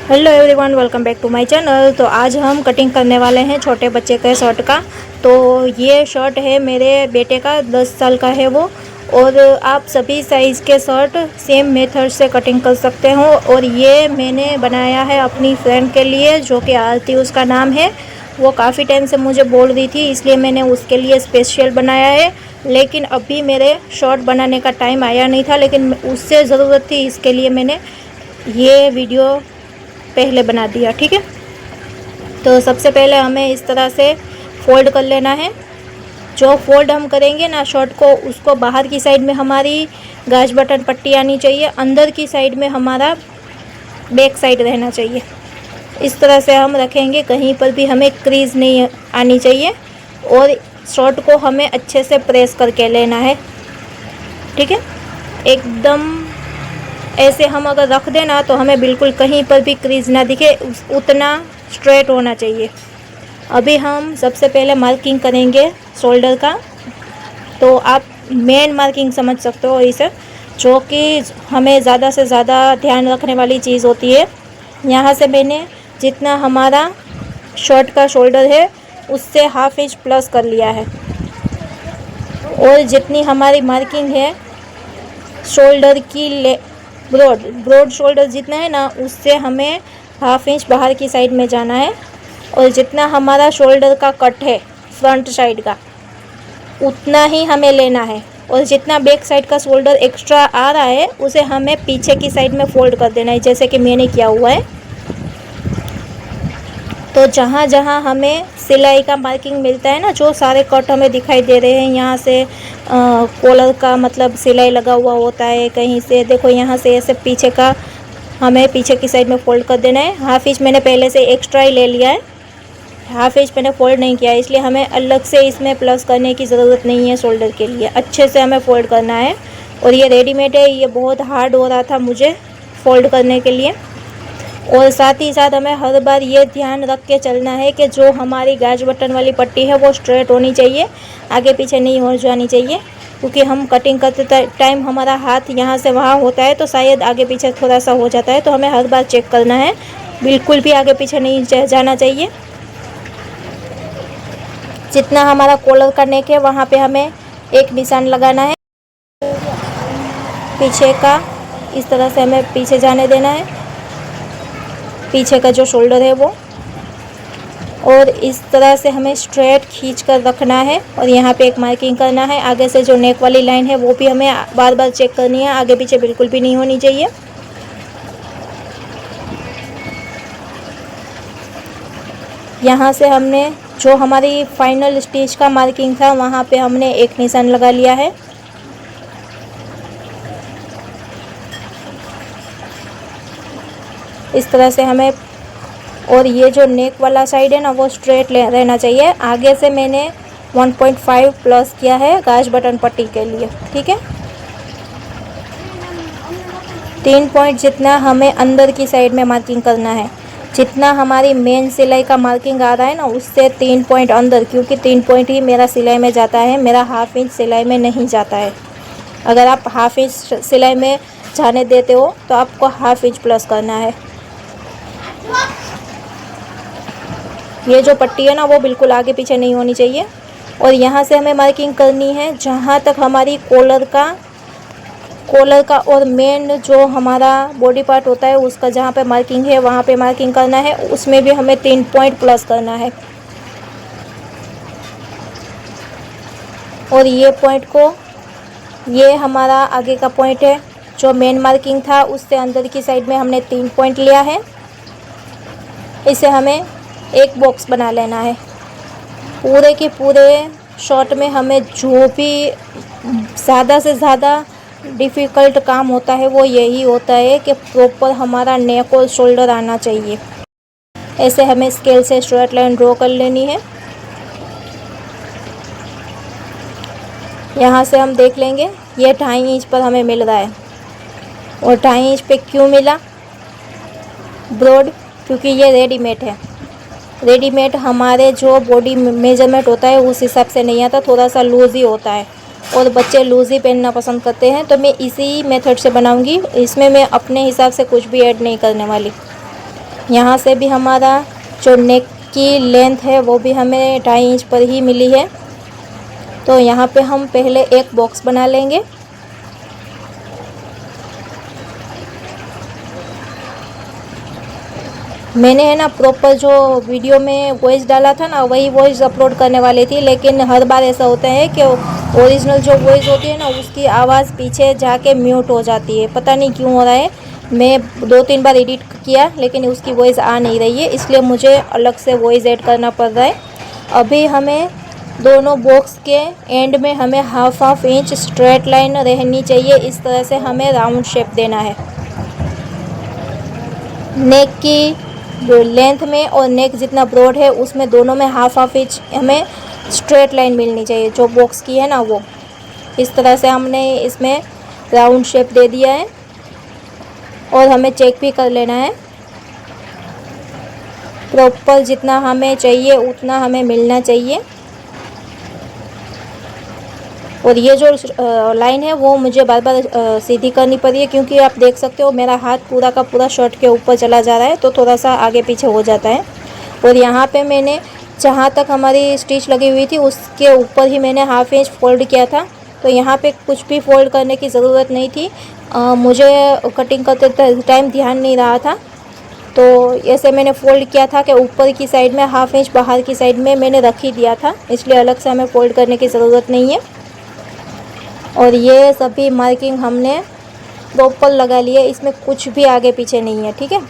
Hello everyone, welcome back to my channel. तो आज हम कटिंग करने वाले हैं छोटे बच्चे के शर्ट का। तो ये शर्ट है मेरे बेटे का, 10 साल का है वो। और आप सभी साइज़ के शर्ट सेम मेथड से कटिंग कर सकते हो। और ये मैंने बनाया है अपनी फ्रेंड के लिए, जो कि आरती उसका नाम है। वो काफ़ी टाइम से मुझे बोल रही थी, इसलिए मैंने उसके लिए स्पेशल बनाया है। लेकिन अभी मेरे शर्ट बनाने का टाइम आया नहीं था, लेकिन उससे ज़रूरत थी, इसके लिए मैंने ये वीडियो पहले बना दिया। ठीक है, तो सबसे पहले हमें इस तरह से फ़ोल्ड कर लेना है। जो फोल्ड हम करेंगे ना शर्ट को, उसको बाहर की साइड में हमारी गाज बटन पट्टी आनी चाहिए, अंदर की साइड में हमारा बैक साइड रहना चाहिए। इस तरह से हम रखेंगे, कहीं पर भी हमें क्रीज नहीं आनी चाहिए। और शर्ट को हमें अच्छे से प्रेस करके लेना है। ठीक है, एकदम ऐसे हम अगर रख देना तो हमें बिल्कुल कहीं पर भी क्रीज ना दिखे, उतना स्ट्रेट होना चाहिए। अभी हम सबसे पहले मार्किंग करेंगे शोल्डर का। तो आप मेन मार्किंग समझ सकते हो इसे, जो कि हमें ज़्यादा से ज़्यादा ध्यान रखने वाली चीज़ होती है। यहाँ से मैंने जितना हमारा शर्ट का शोल्डर है उससे ½ इंच प्लस कर लिया है। और जितनी हमारी मार्किंग है शोल्डर की ब्रॉड शोल्डर जितना है ना, उससे हमें ½ इंच बाहर की साइड में जाना है। और जितना हमारा शोल्डर का कट है फ्रंट साइड का, उतना ही हमें लेना है। और जितना बैक साइड का शोल्डर एक्स्ट्रा आ रहा है उसे हमें पीछे की साइड में फोल्ड कर देना है, जैसे कि मैंने किया हुआ है। तो जहाँ जहाँ हमें सिलाई का मार्किंग मिलता है ना, जो सारे कट हमें दिखाई दे रहे हैं, यहाँ से कॉलर का मतलब सिलाई लगा हुआ होता है, कहीं से देखो यहाँ से ऐसे पीछे का हमें पीछे की साइड में फ़ोल्ड कर देना है। ½ इंच मैंने पहले से एक्स्ट्रा ही ले लिया है, ½ इंच मैंने फ़ोल्ड नहीं किया है, इसलिए हमें अलग से इसमें प्लस करने की ज़रूरत नहीं है। शोल्डर के लिए अच्छे से हमें फ़ोल्ड करना है। और ये रेडीमेड है, ये बहुत हार्ड हो रहा था मुझे फ़ोल्ड करने के लिए। और साथ ही साथ हमें हर बार ये ध्यान रख के चलना है कि जो हमारी गाज बटन वाली पट्टी है वो स्ट्रेट होनी चाहिए, आगे पीछे नहीं हो जानी चाहिए। क्योंकि हम कटिंग करते टाइम हमारा हाथ यहाँ से वहाँ होता है, तो शायद आगे पीछे थोड़ा सा हो जाता है। तो हमें हर बार चेक करना है, बिल्कुल भी आगे पीछे नहीं जाना चाहिए। जितना हमारा कॉलर का नेक है वहाँ पे हमें एक निशान लगाना है, पीछे का इस तरह से हमें पीछे जाने देना है, पीछे का जो शोल्डर है वो। और इस तरह से हमें स्ट्रेट खींच कर रखना है। और यहाँ पे एक मार्किंग करना है। आगे से जो नेक वाली लाइन है वो भी हमें बार बार चेक करनी है, आगे पीछे बिल्कुल भी नहीं होनी चाहिए। यहाँ से हमने जो हमारी फाइनल स्टिच का मार्किंग था वहाँ पे हमने एक निशान लगा लिया है। इस तरह से हमें, और ये जो नेक वाला साइड है ना वो स्ट्रेट रहना चाहिए। आगे से मैंने 1.5 प्लस किया है गाज बटन पट्टी के लिए। ठीक है, 3 पॉइंट जितना हमें अंदर की साइड में मार्किंग करना है। जितना हमारी मेन सिलाई का मार्किंग आ रहा है ना, उससे 3 पॉइंट अंदर, क्योंकि 3 पॉइंट ही मेरा सिलाई में जाता है, मेरा ½ इंच सिलाई में नहीं जाता है। अगर आप ½ इंच सिलाई में जाने देते हो तो आपको ½ इंच प्लस करना है। ये जो पट्टी है ना वो बिल्कुल आगे पीछे नहीं होनी चाहिए। और यहाँ से हमें मार्किंग करनी है जहाँ तक हमारी कॉलर का और मेन जो हमारा बॉडी पार्ट होता है उसका जहाँ पे मार्किंग है वहाँ पे मार्किंग करना है। उसमें भी हमें 3 पॉइंट प्लस करना है। और ये पॉइंट को, ये हमारा आगे का पॉइंट है, जो मेन मार्किंग था उससे अंदर की साइड में हमने 3 पॉइंट लिया है। इसे हमें एक बॉक्स बना लेना है। पूरे के पूरे शॉट में हमें जो भी ज़्यादा से ज़्यादा डिफ़िकल्ट काम होता है वो यही होता है कि प्रॉपर हमारा नेक और शोल्डर आना चाहिए। ऐसे हमें स्केल से स्ट्रेट लाइन ड्रॉ कर लेनी है। यहाँ से हम देख लेंगे ये 2.5 इंच पर हमें मिल रहा है। और 2.5 इंच पे क्यों मिला ब्रॉड? क्योंकि ये रेडीमेड है। रेडीमेड हमारे जो बॉडी मेजरमेंट होता है उस हिसाब से नहीं आता, थोड़ा सा लूज़ ही होता है। और बच्चे लूज़ ही पहनना पसंद करते हैं। तो मैं इसी मेथड से बनाऊंगी, इसमें मैं अपने हिसाब से कुछ भी ऐड नहीं करने वाली। यहाँ से भी हमारा जो नेक की लेंथ है वो भी हमें 2.5 इंच पर ही मिली है। तो यहाँ पे हम पहले एक बॉक्स बना लेंगे। मैंने है ना प्रॉपर जो वीडियो में वॉइस डाला था ना, वही वॉइस अपलोड करने वाली थी, लेकिन हर बार ऐसा होता है कि ओरिजिनल जो वॉइस होती है ना उसकी आवाज़ पीछे जाके म्यूट हो जाती है। पता नहीं क्यों हो रहा है। मैं 2-3 बार एडिट किया लेकिन उसकी वॉइस आ नहीं रही है, इसलिए मुझे अलग से वॉइस ऐड करना पड़ रहा है। अभी हमें दोनों बॉक्स के एंड में हमें 1/2 इंच स्ट्रेट लाइन रहनी चाहिए। इस तरह से हमें राउंड शेप देना है। नेक की लेंथ में और नेक जितना ब्रॉड है उसमें दोनों में 1/2 इंच हमें स्ट्रेट लाइन मिलनी चाहिए, जो बॉक्स की है ना वो। इस तरह से हमने इसमें राउंड शेप दे दिया है और हमें चेक भी कर लेना है प्रॉपर जितना हमें चाहिए उतना हमें मिलना चाहिए। और ये जो लाइन है वो मुझे बार बार सीधी करनी पड़ी है, क्योंकि आप देख सकते हो मेरा हाथ पूरा का पूरा शर्ट के ऊपर चला जा रहा है, तो थोड़ा सा आगे पीछे हो जाता है। और यहाँ पे मैंने जहाँ तक हमारी स्टिच लगी हुई थी उसके ऊपर ही मैंने 1/2 इंच फोल्ड किया था। तो यहाँ पे कुछ भी फोल्ड करने की ज़रूरत नहीं थी। मुझे कटिंग करते टाइम ध्यान नहीं रहा था, तो ऐसे मैंने फोल्ड किया था कि ऊपर की साइड में 1/2 इंच बाहर की साइड में मैंने रख ही दिया था, इसलिए अलग से हमें फोल्ड करने की ज़रूरत नहीं है। और ये सभी मार्किंग हमने प्रॉपर लगा लिए, इसमें कुछ भी आगे पीछे नहीं है, ठीक है।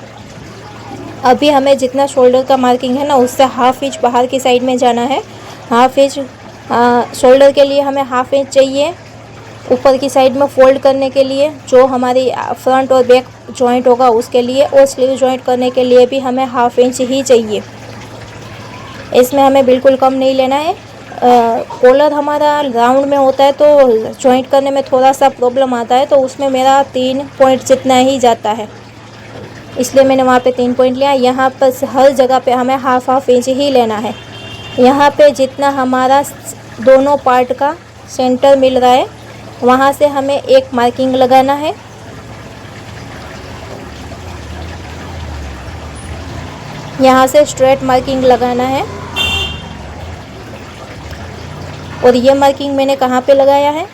अभी हमें जितना शोल्डर का मार्किंग है ना उससे 1/2 इंच बाहर की साइड में जाना है। 1/2 इंच शोल्डर के लिए हमें 1/2 इंच चाहिए ऊपर की साइड में फोल्ड करने के लिए, जो हमारी फ्रंट और बैक जॉइंट होगा उसके लिए, और स्लीव जॉइंट करने के लिए भी हमें 1/2 इंच ही चाहिए। इसमें हमें बिल्कुल कम नहीं लेना है। कॉलर हमारा राउंड में होता है तो जॉइंट करने में थोड़ा सा प्रॉब्लम आता है, तो उसमें मेरा 3 पॉइंट जितना ही जाता है, इसलिए मैंने वहाँ पे 3 पॉइंट लिया। यहाँ पर हर जगह पे हमें 1/2 इंच ही लेना है। यहाँ पे जितना हमारा दोनों पार्ट का सेंटर मिल रहा है वहाँ से हमें एक मार्किंग लगाना है। यहाँ से स्ट्रेट मार्किंग लगाना है। और ये मार्किंग मैंने कहाँ पे लगाया है,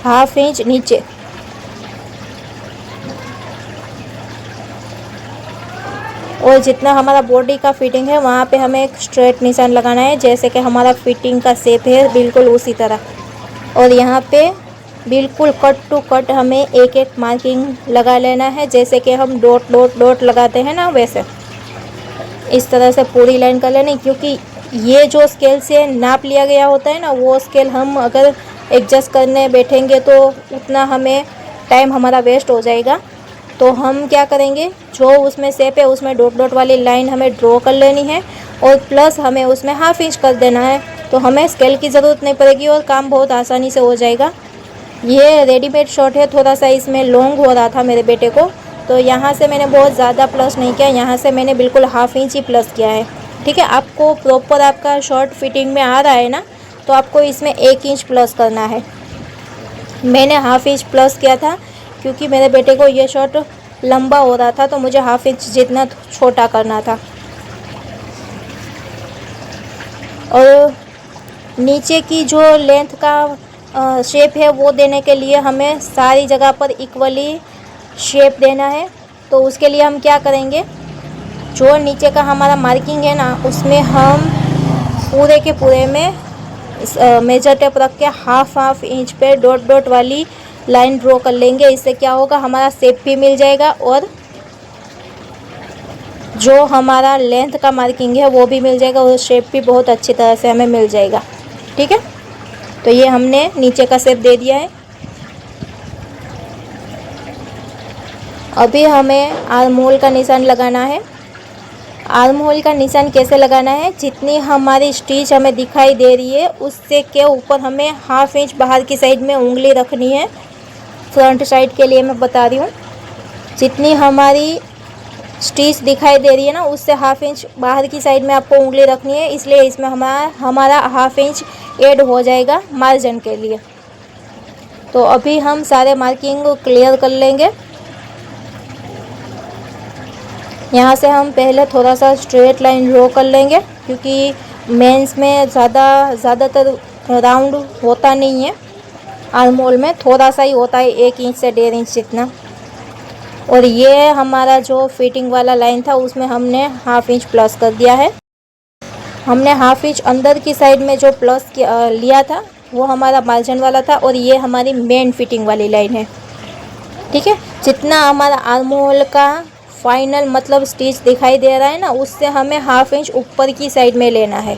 1/2 इंच नीचे। और जितना हमारा बॉडी का फिटिंग है वहाँ पे हमें एक स्ट्रेट निशान लगाना है, जैसे कि हमारा फिटिंग का शेप है बिल्कुल उसी तरह। और यहाँ पे बिल्कुल कट टू कट हमें एक एक मार्किंग लगा लेना है, जैसे कि हम डॉट डॉट डॉट लगाते हैं ना वैसे। इस तरह से पूरी लाइन कर लेनी, क्योंकि ये जो स्केल से नाप लिया गया होता है ना वो स्केल हम अगर एडजस्ट करने बैठेंगे तो उतना हमें टाइम हमारा वेस्ट हो जाएगा। तो हम क्या करेंगे, जो उसमें शेप है उसमें डॉट डॉट वाली लाइन हमें ड्रॉ कर लेनी है और प्लस हमें उसमें 1/2 इंच कर देना है, तो हमें स्केल की ज़रूरत नहीं पड़ेगी और काम बहुत आसानी से हो जाएगा। ये रेडीमेड शर्ट है, थोड़ा सा इसमें लॉन्ग हो रहा था मेरे बेटे को, तो यहाँ से मैंने बहुत ज़्यादा प्लस नहीं किया, यहाँ से मैंने बिल्कुल 1/2 इंच ही प्लस किया है, ठीक है। आपको प्रॉपर आपका शर्ट फिटिंग में आ रहा है ना, तो आपको इसमें 1 इंच प्लस करना है। मैंने 1/2 इंच प्लस किया था क्योंकि मेरे बेटे को ये शर्ट लंबा हो रहा था, तो मुझे 1/2 इंच जितना छोटा करना था। और नीचे की जो लेंथ का शेप है वो देने के लिए हमें सारी जगह पर इक्वली शेप देना है। तो उसके लिए हम क्या करेंगे, जो नीचे का हमारा मार्किंग है ना उसमें हम पूरे के पूरे में मेजर टेप रख के 1/2 इंच पे डॉट डॉट वाली लाइन ड्रॉ कर लेंगे। इससे क्या होगा, हमारा शेप भी मिल जाएगा और जो हमारा लेंथ का मार्किंग है वो भी मिल जाएगा और शेप भी बहुत अच्छी तरह से हमें मिल जाएगा, ठीक है। तो ये हमने नीचे का शेप दे दिया है। अभी हमें आर्म होल का निशान लगाना है। आर्म होल का निशान कैसे लगाना है, जितनी हमारी स्टिच हमें दिखाई दे रही है उससे के ऊपर हमें 1/2 इंच बाहर की साइड में उंगली रखनी है। फ्रंट साइड के लिए मैं बता रही हूँ, जितनी हमारी स्टिच दिखाई दे रही है ना उससे 1/2 इंच बाहर की साइड में आपको उंगली रखनी है, इसलिए इसमें हमारा 1/2 इंच ऐड हो जाएगा मार्जिन के लिए। तो अभी हम सारे मार्किंग क्लियर कर लेंगे। यहाँ से हम पहले थोड़ा सा स्ट्रेट लाइन ड्रॉ कर लेंगे, क्योंकि मेंस में ज़्यादातर राउंड होता नहीं है, आर्म होल में थोड़ा सा ही होता है, 1 इंच से 1.5 इंच जितना। और ये हमारा जो फिटिंग वाला लाइन था उसमें हमने 1/2 इंच प्लस कर दिया है। हमने 1/2 इंच अंदर की साइड में जो प्लस लिया था वो हमारा मार्जिन वाला था, और ये हमारी मेन फिटिंग वाली लाइन है। ठीक है, जितना हमारा आर्म होल का फाइनल मतलब स्टिच दिखाई दे रहा है ना, उससे हमें 1/2 इंच ऊपर की साइड में लेना है।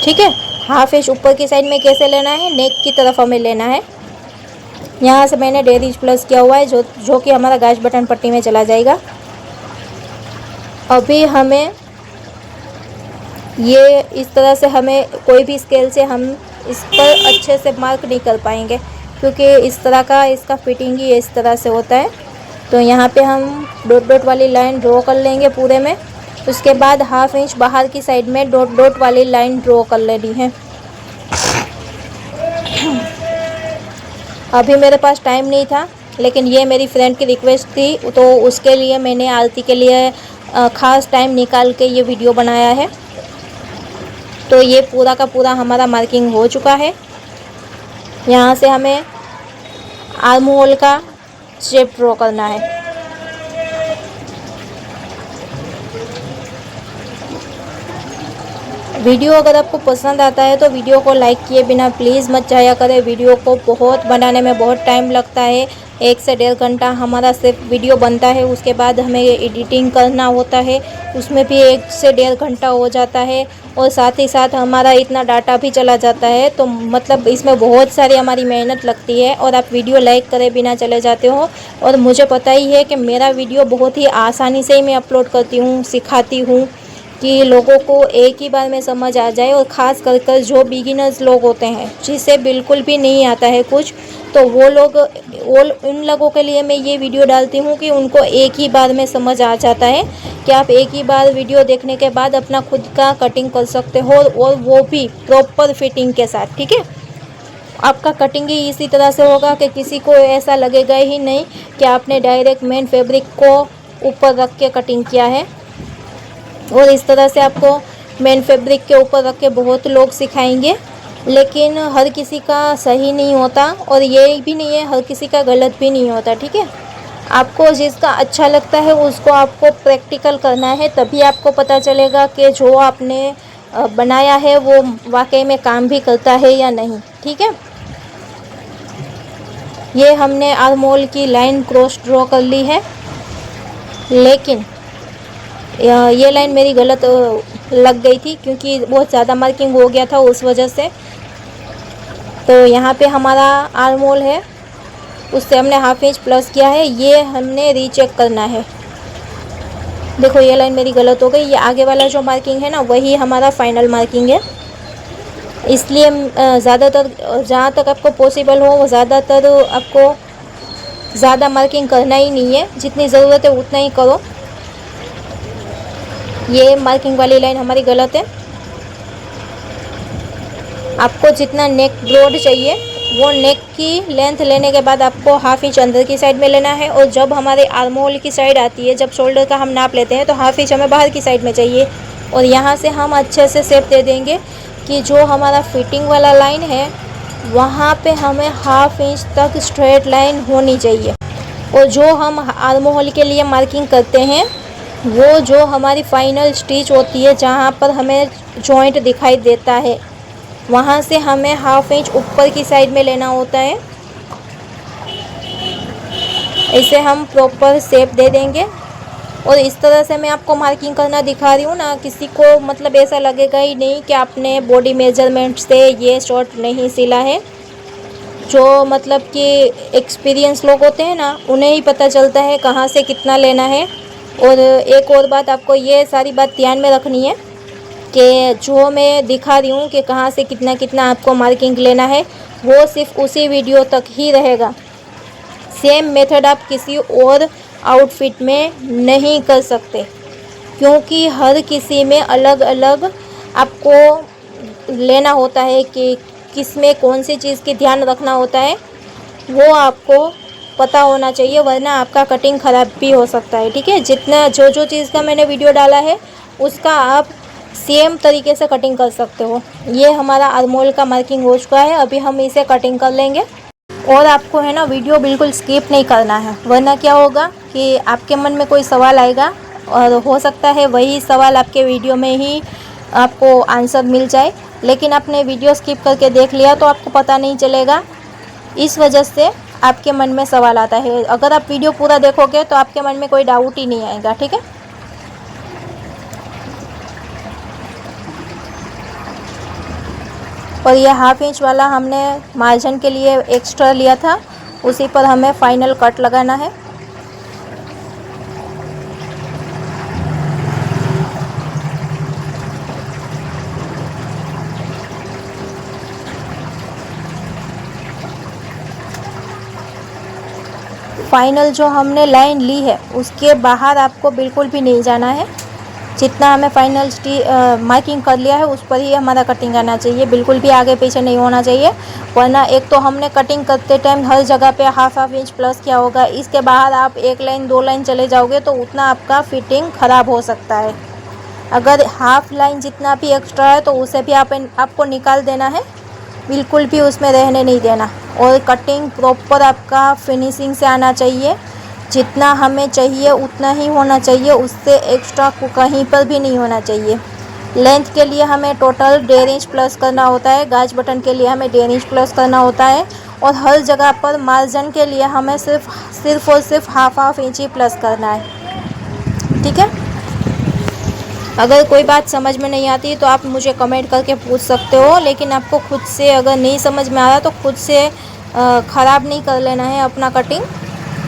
ठीक है, 1/2 इंच ऊपर की साइड में कैसे लेना है, नेक की तरफ हमें लेना है। यहाँ से मैंने 1.5 इंच प्लस किया हुआ है, जो कि हमारा गाज बटन पट्टी में चला जाएगा। अभी हमें ये इस तरह से, हमें कोई भी स्केल से हम इस पर अच्छे से मार्क नहीं कर पाएंगे, क्योंकि इस तरह का इसका फिटिंग ही इस तरह से होता है। तो यहाँ पे हम डॉट डॉट वाली लाइन ड्रॉ कर लेंगे पूरे में। उसके बाद 1/2 इंच बाहर की साइड में डॉट डॉट वाली लाइन ड्रॉ कर लेनी है। अभी मेरे पास टाइम नहीं था, लेकिन ये मेरी फ्रेंड की रिक्वेस्ट थी, तो उसके लिए मैंने आरती के लिए ख़ास टाइम निकाल के ये वीडियो बनाया है। तो ये पूरा का पूरा हमारा मार्किंग हो चुका है। यहाँ से हमें आर्म होल का शेप ड्रॉ करना है। वीडियो अगर आपको पसंद आता है तो वीडियो को लाइक किए बिना प्लीज़ मत जाया करें। वीडियो को बहुत बनाने में बहुत टाइम लगता है, 1 से 1.5 घंटा हमारा सिर्फ वीडियो बनता है। उसके बाद हमें एडिटिंग करना होता है, उसमें भी 1 से 1.5 घंटा हो जाता है, और साथ ही साथ हमारा इतना डाटा भी चला जाता है। तो मतलब इसमें बहुत सारी हमारी मेहनत लगती है, और आप वीडियो लाइक करे बिना चले जाते हो। और मुझे पता ही है कि मेरा वीडियो बहुत ही आसानी से ही मैं अपलोड करती हूँ, सिखाती हूँ कि लोगों को एक ही बार में समझ आ जाए। और ख़ास कर जो बिगिनर्स लोग होते हैं, जिसे बिल्कुल भी नहीं आता है कुछ, तो वो उन लोगों के लिए मैं ये वीडियो डालती हूँ कि उनको एक ही बार में समझ आ जाता है कि आप एक ही बार वीडियो देखने के बाद अपना खुद का कटिंग कर सकते हो, और वो भी प्रॉपर फिटिंग के साथ। ठीक है, आपका कटिंग ही इसी तरह से होगा कि किसी को ऐसा लगेगा ही नहीं कि आपने डायरेक्ट मेन फैब्रिक को ऊपर रख के कटिंग किया है। और इस तरह से आपको मेन फैब्रिक के ऊपर रख के बहुत लोग सिखाएंगे, लेकिन हर किसी का सही नहीं होता, और ये भी नहीं है हर किसी का गलत भी नहीं होता। ठीक है, आपको जिसका अच्छा लगता है उसको आपको प्रैक्टिकल करना है, तभी आपको पता चलेगा कि जो आपने बनाया है वो वाकई में काम भी करता है या नहीं। ठीक है, ये हमने आर्म होल की लाइन क्रॉस ड्रॉ कर ली है, लेकिन ये लाइन मेरी गलत लग गई थी, क्योंकि बहुत ज़्यादा मार्किंग हो गया था उस वजह से। तो यहाँ पे हमारा आर्म होल है, उससे हमने 1/2 इंच प्लस किया है, ये हमने रीचेक करना है। देखो ये लाइन मेरी गलत हो गई, ये आगे वाला जो मार्किंग है ना वही हमारा फाइनल मार्किंग है। इसलिए ज़्यादातर जहाँ तक आपको पॉसिबल हो वो ज़्यादातर आपको ज़्यादा मार्किंग करना ही नहीं है, जितनी ज़रूरत है उतना ही करो। ये मार्किंग वाली लाइन हमारी गलत है। आपको जितना नेक ब्रॉड चाहिए वो नेक की लेंथ लेने के बाद आपको 1/2 इंच अंदर की साइड में लेना है, और जब हमारे आर्म होल की साइड आती है, जब शोल्डर का हम नाप लेते हैं, तो 1/2 इंच हमें बाहर की साइड में चाहिए। और यहाँ से हम अच्छे से शेप दे देंगे कि जो हमारा फिटिंग वाला लाइन है वहाँ पे हमें 1/2 इंच तक स्ट्रेट लाइन होनी चाहिए। और जो हम आर्म होल के लिए मार्किंग करते हैं वो जो हमारी फाइनल स्टिच होती है, जहाँ पर हमें जॉइंट दिखाई देता है, वहाँ से हमें 1/2 इंच ऊपर की साइड में लेना होता है। इसे हम प्रॉपर शेप दे देंगे। और इस तरह से मैं आपको मार्किंग करना दिखा रही हूँ ना, किसी को मतलब ऐसा लगेगा ही नहीं कि आपने बॉडी मेजरमेंट से ये शॉर्ट नहीं सिला है। जो मतलब कि एक्सपीरियंस लोग होते हैं ना, उन्हें ही पता चलता है कहाँ से कितना लेना है। और एक और बात आपको ये सारी बात ध्यान में रखनी है कि जो मैं दिखा रही हूँ कि कहाँ से कितना कितना आपको मार्किंग लेना है, वो सिर्फ उसी वीडियो तक ही रहेगा। सेम मेथड आप किसी और आउटफिट में नहीं कर सकते, क्योंकि हर किसी में अलग अलग आपको लेना होता है कि किस में कौन सी चीज़ की ध्यान रखना होता है, वो आपको पता होना चाहिए, वरना आपका कटिंग ख़राब भी हो सकता है। ठीक है, जितना जो चीज़ का मैंने वीडियो डाला है उसका आप सेम तरीके से कटिंग कर सकते हो। ये हमारा आर्मोल का मार्किंग हो चुका है, अभी हम इसे कटिंग कर लेंगे। और आपको है ना वीडियो बिल्कुल स्किप नहीं करना है, वरना क्या होगा कि आपके मन में कोई सवाल आएगा और हो सकता है वही सवाल आपके वीडियो में ही आपको आंसर मिल जाए, लेकिन आपने वीडियो स्किप करके देख लिया तो आपको पता नहीं चलेगा। इस वजह से आपके मन में सवाल आता है। अगर आप वीडियो पूरा देखोगे तो आपके मन में कोई डाउट ही नहीं आएगा। ठीक है, और ये 1/2 इंच वाला हमने मार्जिन के लिए एक्स्ट्रा लिया था, उसी पर हमें फाइनल कट लगाना है। फाइनल जो हमने लाइन ली है उसके बाहर आपको बिल्कुल भी नहीं जाना है। जितना हमें फाइनल मार्किंग कर लिया है उस पर ही हमारा कटिंग आना चाहिए, बिल्कुल भी आगे पीछे नहीं होना चाहिए। वरना एक तो हमने कटिंग करते टाइम हर जगह पे 1/2 इंच प्लस किया होगा, इसके बाहर आप 1 लाइन 2 लाइन चले जाओगे तो उतना आपका फिटिंग ख़राब हो सकता है। अगर 1/2 लाइन जितना भी एक्स्ट्रा है तो उसे भी आपको निकाल देना है, बिल्कुल भी उसमें रहने नहीं देना। और कटिंग प्रॉपर आपका फिनिशिंग से आना चाहिए, जितना हमें चाहिए उतना ही होना चाहिए, उससे एक्स्ट्रा कहीं पर भी नहीं होना चाहिए। लेंथ के लिए हमें टोटल 1.5 इंच प्लस करना होता है, गाज बटन के लिए हमें 1.5 इंच प्लस करना होता है, और हर जगह पर मार्जिन के लिए हमें सिर्फ और सिर्फ 1/2 इंच ही प्लस करना है। ठीक है, अगर कोई बात समझ में नहीं आती तो आप मुझे कमेंट करके पूछ सकते हो, लेकिन आपको खुद से अगर नहीं समझ में आ रहा तो खुद से ख़राब नहीं कर लेना है अपना कटिंग।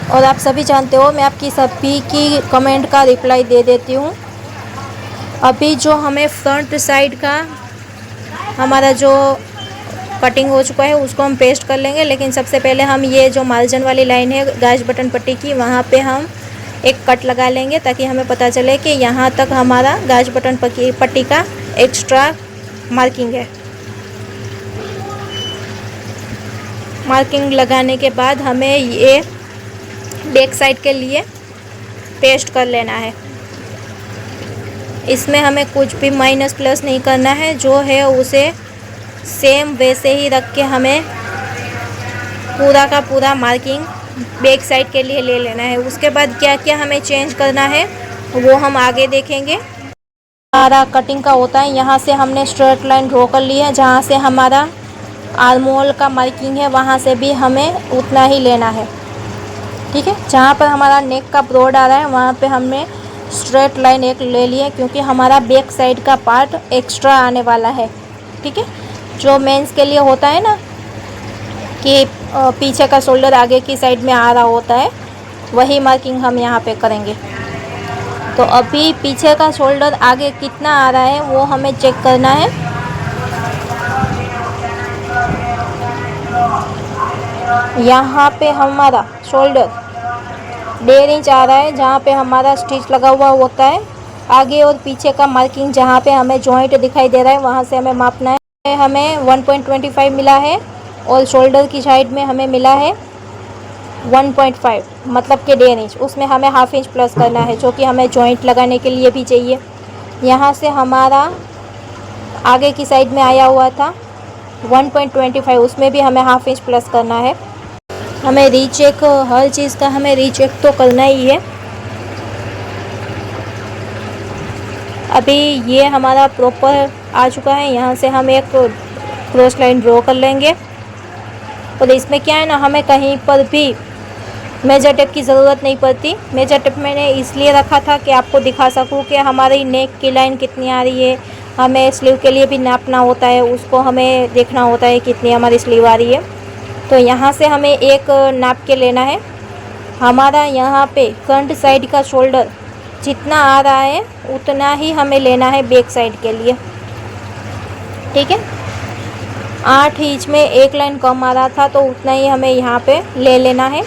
और आप सभी जानते हो मैं आपकी सभी की कमेंट का रिप्लाई दे देती हूँ। अभी जो हमें फ्रंट साइड का हमारा जो कटिंग हो चुका है उसको हम पेस्ट कर लेंगे, लेकिन सबसे पहले हम ये जो मार्जिन वाली लाइन है गाज बटन पट्टी की, वहाँ पे हम एक कट लगा लेंगे ताकि हमें पता चले कि यहाँ तक हमारा गाज बटन पट्टी का एक्स्ट्रा मार्किंग है। मार्किंग लगाने के बाद हमें ये बैक साइड के लिए पेस्ट कर लेना है। इसमें हमें कुछ भी माइनस प्लस नहीं करना है, जो है उसे सेम वैसे ही रख के हमें पूरा का पूरा मार्किंग बैक साइड के लिए ले लेना है। उसके बाद क्या क्या हमें चेंज करना है वो हम आगे देखेंगे। हमारा कटिंग का होता है, यहाँ से हमने स्ट्रेट लाइन ड्रॉ कर ली है, जहाँ से हमारा आर्मोल का मार्किंग है वहाँ से भी हमें उतना ही लेना है। ठीक है, जहाँ पर हमारा नेक का ब्रॉड आ रहा है वहाँ पे हमने स्ट्रेट लाइन एक ले ली है, क्योंकि हमारा बैक साइड का पार्ट एक्स्ट्रा आने वाला है। ठीक है, जो मेंस के लिए होता है ना कि पीछे का शोल्डर आगे की साइड में आ रहा होता है, वही मार्किंग हम यहाँ पे करेंगे। तो अभी पीछे का शोल्डर आगे कितना आ रहा है वो हमें चेक करना है। यहाँ पे हमारा शोल्डर 1.5 इंच आ रहा है, जहाँ पे हमारा स्टिच लगा हुआ होता है। आगे और पीछे का मार्किंग जहाँ पे हमें जॉइंट दिखाई दे रहा है वहाँ से हमें मापना है। हमें 1.25 मिला है और शोल्डर की साइड में हमें मिला है 1.5, मतलब कि 1.5 इंच। उसमें हमें 1/2 इंच प्लस करना है, जो कि हमें जॉइंट लगाने के लिए भी चाहिए। यहाँ से हमारा आगे की साइड में आया हुआ था 1.25, उसमें भी हमें 1/2 इंच प्लस करना है। हमें रीचेक, हर चीज़ का हमें रीचेक तो करना ही है। अभी ये हमारा प्रॉपर आ चुका है, यहाँ से हम एक क्रॉस लाइन ड्रॉ कर लेंगे। और इसमें क्या है ना, हमें कहीं पर भी मेजर टेप की ज़रूरत नहीं पड़ती। मेजर टेप मैंने इसलिए रखा था कि आपको दिखा सकूँ कि हमारी नेक की लाइन कितनी आ रही है। हमें स्लीव के लिए भी नापना होता है, उसको हमें देखना होता है कितनी हमारी स्लीव आ रही है। तो यहाँ से हमें एक नाप के लेना है। हमारा यहाँ पे फ्रंट साइड का शोल्डर जितना आ रहा है उतना ही हमें लेना है बैक साइड के लिए। ठीक है, 8 इंच में एक लाइन कम आ रहा था तो उतना ही हमें यहाँ पे ले लेना है,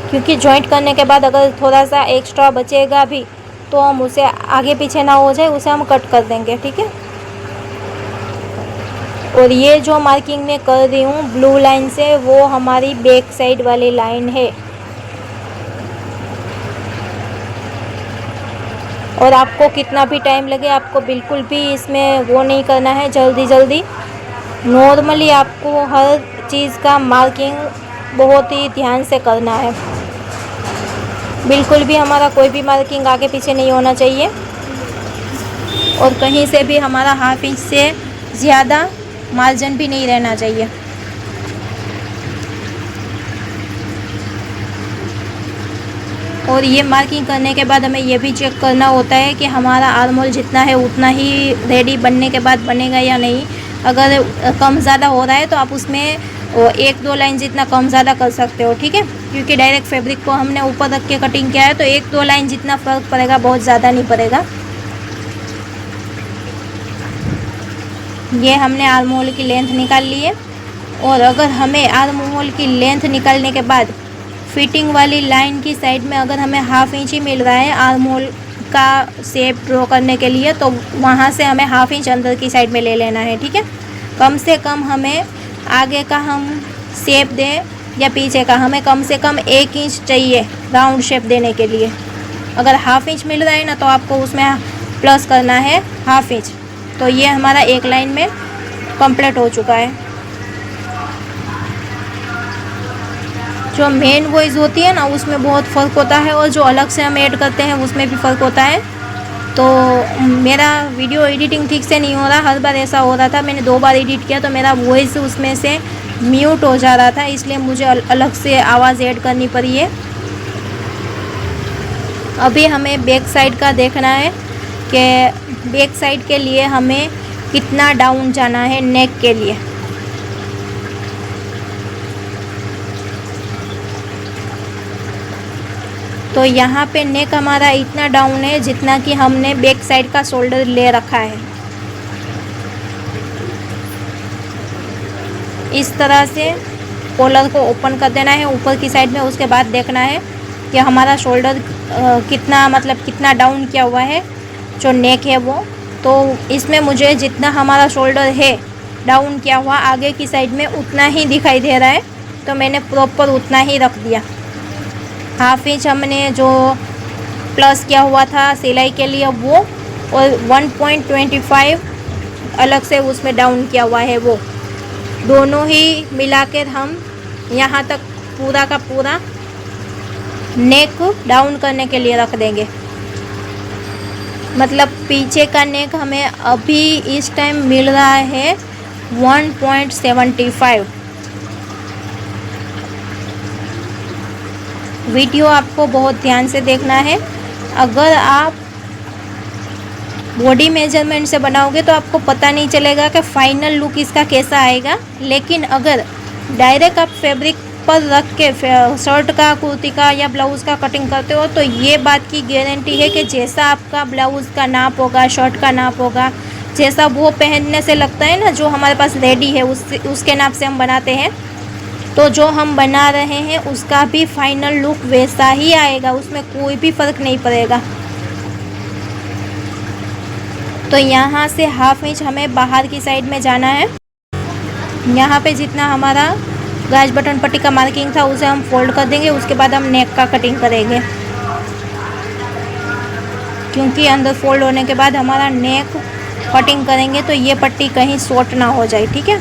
क्योंकि जॉइंट करने के बाद अगर थोड़ा सा एक्स्ट्रा बचेगा भी तो हम उसे आगे पीछे ना हो जाए उसे हम कट कर देंगे। ठीक है, और ये जो मार्किंग मैं कर रही हूँ ब्लू लाइन से, वो हमारी बैक साइड वाली लाइन है। और आपको कितना भी टाइम लगे, आपको बिल्कुल भी इसमें वो नहीं करना है जल्दी। नॉर्मली आपको हर चीज़ का मार्किंग बहुत ही ध्यान से करना है। बिल्कुल भी हमारा कोई भी मार्किंग आगे पीछे नहीं होना चाहिए और कहीं से भी हमारा हाफ इंच से ज़्यादा मार्जिन भी नहीं रहना चाहिए। और ये मार्किंग करने के बाद हमें ये भी चेक करना होता है कि हमारा आर्म होल जितना है उतना ही रेडी बनने के बाद बनेगा या नहीं। अगर कम ज़्यादा हो रहा है तो आप उसमें 1-2 लाइन जितना कम ज़्यादा कर सकते हो, ठीक है। क्योंकि डायरेक्ट फैब्रिक को हमने ऊपर रख के कटिंग किया है तो 1-2 लाइन जितना फ़र्क पड़ेगा, बहुत ज़्यादा नहीं पड़ेगा। ये हमने आर्म होल की लेंथ निकाल ली है। और अगर हमें आर्म होल की लेंथ निकालने के बाद फिटिंग वाली लाइन की साइड में अगर हमें हाफ इंच ही मिल रहा है आर्म होल का शेप ड्रॉ करने के लिए, तो वहाँ से हमें हाफ इंच अंदर की साइड में ले लेना है, ठीक है। कम से कम हमें आगे का हम शेप दें या पीछे का, हमें कम से कम 1 इंच चाहिए राउंड शेप देने के लिए। अगर हाफ इंच मिल रहा है ना तो आपको उसमें प्लस करना है हाफ इंच। तो ये हमारा एक लाइन में कंप्लीट हो चुका है। जो मेन वॉइस होती है ना उसमें बहुत फ़र्क होता है और जो अलग से हम ऐड करते हैं उसमें भी फ़र्क होता है। तो मेरा वीडियो एडिटिंग ठीक से नहीं हो रहा, हर बार ऐसा हो रहा था। मैंने 2 बार एडिट किया तो मेरा वॉइस उसमें से म्यूट हो जा रहा था, इसलिए मुझे अलग से आवाज़ ऐड करनी पड़ी है। अभी हमें बैक साइड का देखना है कि बैक साइड के लिए हमें कितना डाउन जाना है नेक के लिए। तो यहाँ पे नेक हमारा इतना डाउन है जितना कि हमने बैक साइड का शोल्डर ले रखा है। इस तरह से कॉलर को ओपन कर देना है ऊपर की साइड में। उसके बाद देखना है कि हमारा शोल्डर कितना, मतलब कितना डाउन किया हुआ है जो नेक है वो। तो इसमें मुझे जितना हमारा शोल्डर है डाउन किया हुआ आगे की साइड में उतना ही दिखाई दे रहा है, तो मैंने प्रॉपर उतना ही रख दिया। हाफ इंच हमने जो प्लस किया हुआ था सिलाई के लिए वो, और 1.25 अलग से उसमें डाउन किया हुआ है वो, दोनों ही मिलाकर हम यहाँ तक पूरा का पूरा नेक डाउन करने के लिए रख देंगे। मतलब पीछे का नेक हमें अभी इस टाइम मिल रहा है 1.75। वीडियो आपको बहुत ध्यान से देखना है। अगर आप बॉडी मेजरमेंट से बनाओगे तो आपको पता नहीं चलेगा कि फाइनल लुक इसका कैसा आएगा। लेकिन अगर डायरेक्ट आप फैब्रिक पर रख के शर्ट का, कुर्ती का या ब्लाउज़ का कटिंग करते हो तो ये बात की गारंटी है कि जैसा आपका ब्लाउज़ का नाप होगा, शर्ट का नाप होगा, जैसा वो पहनने से लगता है ना, जो हमारे पास रेडी है उसके नाप से हम बनाते हैं, तो जो हम बना रहे हैं उसका भी फाइनल लुक वैसा ही आएगा, उसमें कोई भी फ़र्क नहीं पड़ेगा। तो यहाँ से हाफ इंच हमें बाहर की साइड में जाना है। यहाँ पे जितना हमारा गाज बटन पट्टी का मार्किंग था उसे हम फोल्ड कर देंगे। उसके बाद हम नेक का कटिंग करेंगे, क्योंकि अंदर फोल्ड होने के बाद हमारा नेक कटिंग करेंगे तो ये पट्टी कहीं शॉर्ट ना हो जाए, ठीक है।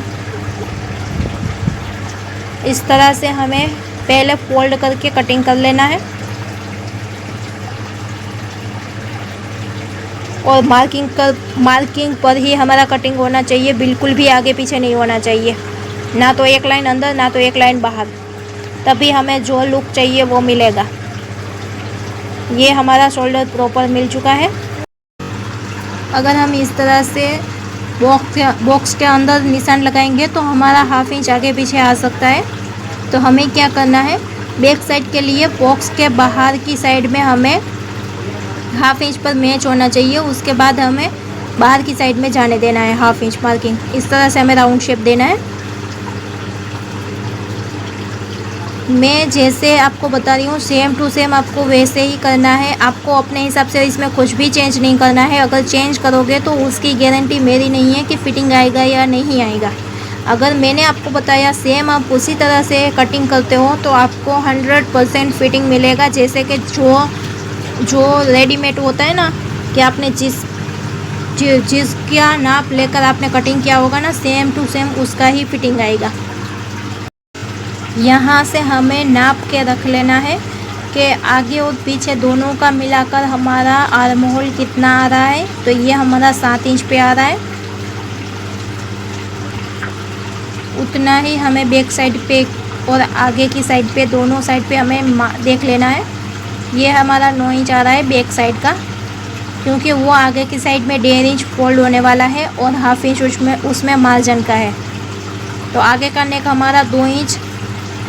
इस तरह से हमें पहले फोल्ड करके कटिंग कर लेना है और मार्किंग पर ही हमारा कटिंग होना चाहिए, बिल्कुल भी आगे पीछे नहीं होना चाहिए। ना तो एक लाइन अंदर ना तो एक लाइन बाहर, तभी हमें जो लुक चाहिए वो मिलेगा। ये हमारा शोल्डर प्रॉपर मिल चुका है। अगर हम इस तरह से बॉक्स के अंदर निशान लगाएंगे तो हमारा हाफ इंच आगे पीछे आ सकता है। तो हमें क्या करना है, बैक साइड के लिए बॉक्स के बाहर की साइड में हमें हाफ इंच पर मैच होना चाहिए। उसके बाद हमें बाहर की साइड में जाने देना है हाफ इंच मार्किंग। इस तरह से हमें राउंड शेप देना है। मैं जैसे आपको बता रही हूँ सेम टू सेम आपको वैसे ही करना है। आपको अपने हिसाब से इसमें कुछ भी चेंज नहीं करना है। अगर चेंज करोगे तो उसकी गारंटी मेरी नहीं है कि फिटिंग आएगा या नहीं आएगा। अगर मैंने आपको बताया सेम आप उसी तरह से कटिंग करते हो तो आपको 100% फिटिंग मिलेगा। जैसे कि जो रेडीमेड होता है ना, कि आपने जिस का नाप लेकर आपने कटिंग किया होगा ना, सेम टू सेम उसका ही फिटिंग आएगा। यहाँ से हमें नाप के रख लेना है कि आगे और पीछे दोनों का मिलाकर हमारा आर्म होल कितना आ रहा है। तो ये हमारा 7 इंच पे आ रहा है, उतना ही हमें बैक साइड पे और आगे की साइड पे, दोनों साइड पे हमें देख लेना है। ये हमारा 9 इंच आ रहा है बैक साइड का, क्योंकि वो आगे की साइड में 1.5 इंच फोल्ड होने वाला है और 1/2 इंच उसमें मार्जिन का है। तो आगे का नेक हमारा 2 इंच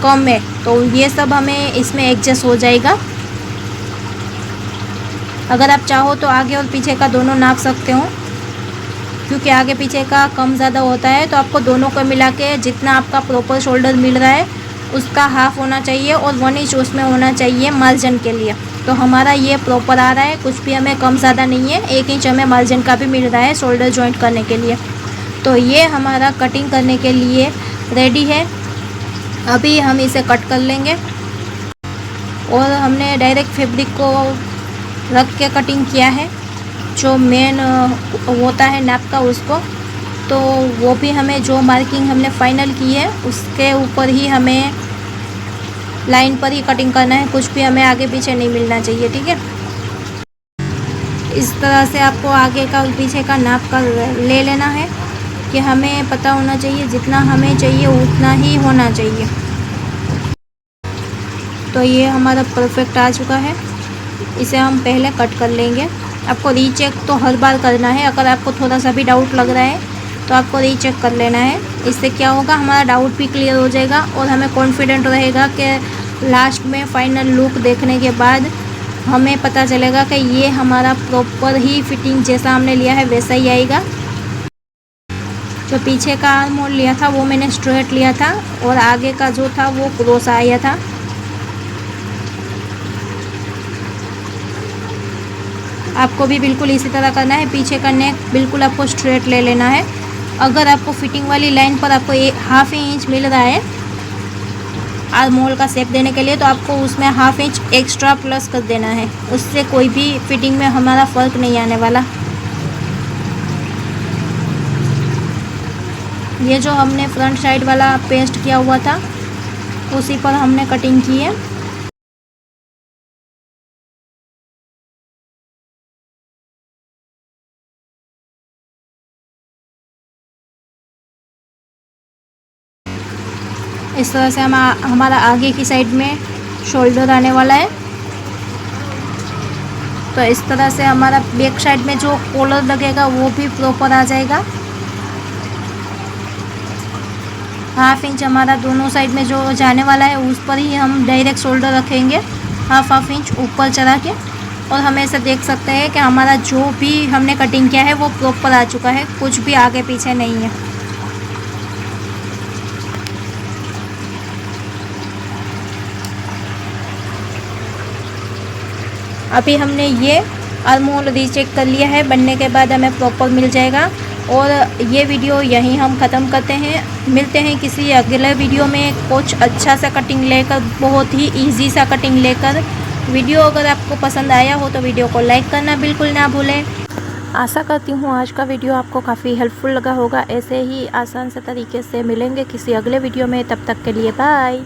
कम है, तो ये सब हमें इसमें एडजस्ट हो जाएगा। अगर आप चाहो तो आगे और पीछे का दोनों नाप सकते हो, क्योंकि आगे पीछे का कम ज़्यादा होता है। तो आपको दोनों को मिला के जितना आपका प्रॉपर शोल्डर मिल रहा है उसका हाफ होना चाहिए और 1 इंच उसमें होना चाहिए मार्जिन के लिए। तो हमारा ये प्रॉपर आ रहा है, कुछ भी हमें कम ज़्यादा नहीं है। 1 इंच हमें मार्जिन का भी मिल रहा है शोल्डर जॉइंट करने के लिए। तो ये हमारा कटिंग करने के लिए रेडी है। अभी हम इसे कट कर लेंगे और हमने डायरेक्ट फैब्रिक को रख के कटिंग किया है, जो मेन होता है नाप का उसको। तो वो भी हमें जो मार्किंग हमने फाइनल की है उसके ऊपर ही हमें लाइन पर ही कटिंग करना है, कुछ भी हमें आगे पीछे नहीं मिलना चाहिए, ठीक है। इस तरह से आपको आगे का और पीछे का नाप का ले लेना है कि हमें पता होना चाहिए जितना हमें चाहिए उतना ही होना चाहिए। तो ये हमारा परफेक्ट आ चुका है, इसे हम पहले कट कर लेंगे। आपको रीचेक तो हर बार करना है। अगर आपको थोड़ा सा भी डाउट लग रहा है तो आपको रीचेक कर लेना है। इससे क्या होगा, हमारा डाउट भी क्लियर हो जाएगा और हमें कॉन्फिडेंट रहेगा कि लास्ट में फाइनल लुक देखने के बाद हमें पता चलेगा कि ये हमारा प्रॉपर ही फिटिंग जैसा हमने लिया है वैसा ही आएगा। जो पीछे का आर्म होल लिया था वो मैंने स्ट्रेट लिया था और आगे का जो था वो क्रॉस आया था। आपको भी बिल्कुल इसी तरह करना है। पीछे का नेक बिल्कुल आपको स्ट्रेट ले लेना है। अगर आपको फिटिंग वाली लाइन पर आपको 1/2 इंच मिल रहा है आर्म होल का शेप देने के लिए, तो आपको उसमें 1/2 इंच एक्स्ट्रा प्लस कर देना है। उससे कोई भी फिटिंग में हमारा फ़र्क नहीं आने वाला। ये जो हमने फ्रंट साइड वाला पेस्ट किया हुआ था उसी पर हमने कटिंग की है। इस तरह से हमारा आगे की साइड में शोल्डर आने वाला है। तो इस तरह से हमारा बैक साइड में जो कॉलर लगेगा वो भी प्रॉपर आ जाएगा। 1/2 इंच हमारा दोनों साइड में जो जाने वाला है उस पर ही हम डायरेक्ट शोल्डर रखेंगे, 1/2 इंच ऊपर चढ़ा के। और हम ऐसे देख सकते हैं कि हमारा जो भी हमने कटिंग किया है वो प्रॉपर आ चुका है, कुछ भी आगे पीछे नहीं है। अभी हमने ये आर्म होल रीचेक कर लिया है, बनने के बाद हमें प्रॉपर मिल जाएगा। और ये वीडियो यहीं हम ख़त्म करते हैं। मिलते हैं किसी अगले वीडियो में कुछ अच्छा सा कटिंग लेकर, बहुत ही इजी सा कटिंग लेकर। वीडियो अगर आपको पसंद आया हो तो वीडियो को लाइक करना बिल्कुल ना भूलें। आशा करती हूँ आज का वीडियो आपको काफ़ी हेल्पफुल लगा होगा। ऐसे ही आसान से तरीके से मिलेंगे किसी अगले वीडियो में, तब तक के लिए बाय।